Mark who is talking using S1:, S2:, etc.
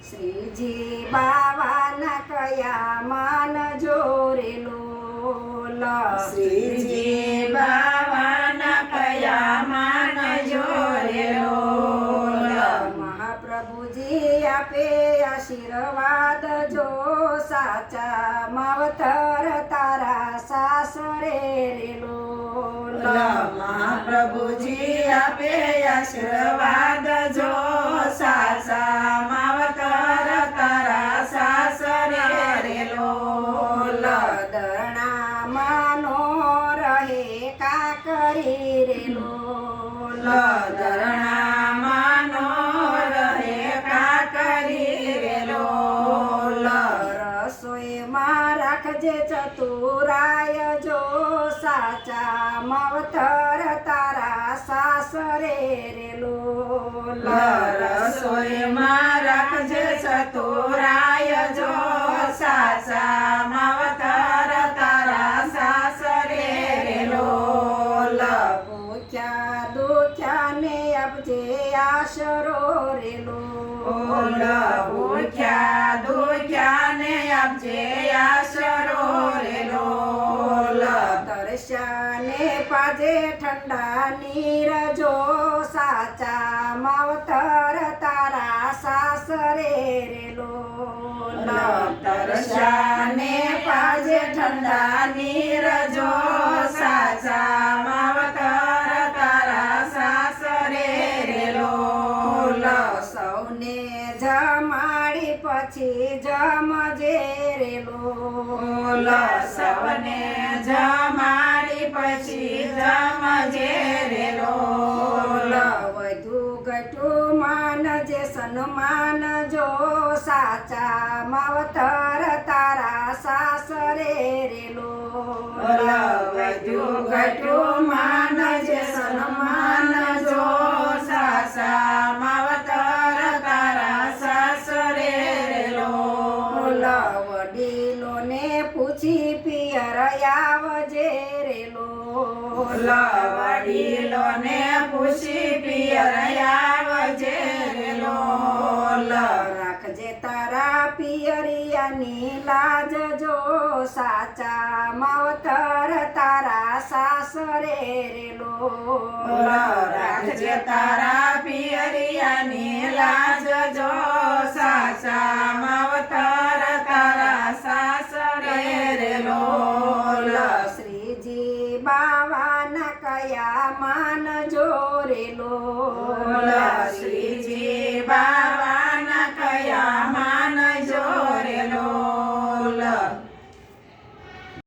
S1: શ્રીજી બાવાના કયા માન જોરેલો
S2: શ્રીજી બાવાના કયા માન જોરેલો
S1: મહાપ્રભુજી આપે આશીર્વાદ જો સાચા માવતર તારા સાસરે રેલો
S2: મહાપ્રભુજી આપે આશીર્વાદ જો સાસા માવતર તારા સાસરે રેલો
S1: દરણા માનો રહે કાકરી રેલો
S2: દરણા માનો રહે કાકરી રેલો
S1: રસોઈમાં રાખજે ચતુરાય જો સાચા માવતર તારા સાસરે રેલો
S2: રસોઈમાં રાખજે ચતુરાય જો સાચા માવતર તારા સાસરે રેલો
S1: ભૂખ્યા દુખ્યા ને આપજે આશરો રેલો
S2: ભૂખ્યા દુખ્યા ને આપજે આશરો રેલો
S1: તરસ્યા ને પાજે ઠંડા નીર જો સાચા માવતર તારા સાસરે રેલો
S2: તરસ્યા ને પાજે ઠંડા નીર જો સાચા માવતર તારા સાસરે રેલો
S1: સૌને જમાડી પછી જમજે રેલો
S2: સૌને જમાડી પછી જમજે રેલો
S1: વધુ ઘટું માનજે સન્માન જો સાચા માવતર તારા સાસરે રેલો
S2: વધુ ઘટું માનજે સન્માન જો સાસા માવતર તારા સાસરે રેલો
S1: વડીલોને પૂછી પિયર આવજે રેલો
S2: વડીલોને પૂછી પિયર આવજે રેલો
S1: રાખજે તારા પિયરિયાની લાજ જો સાચા માવતર તારા સાસરે રેલો
S2: રાખજે તારા પિયરિયાની લાજ જો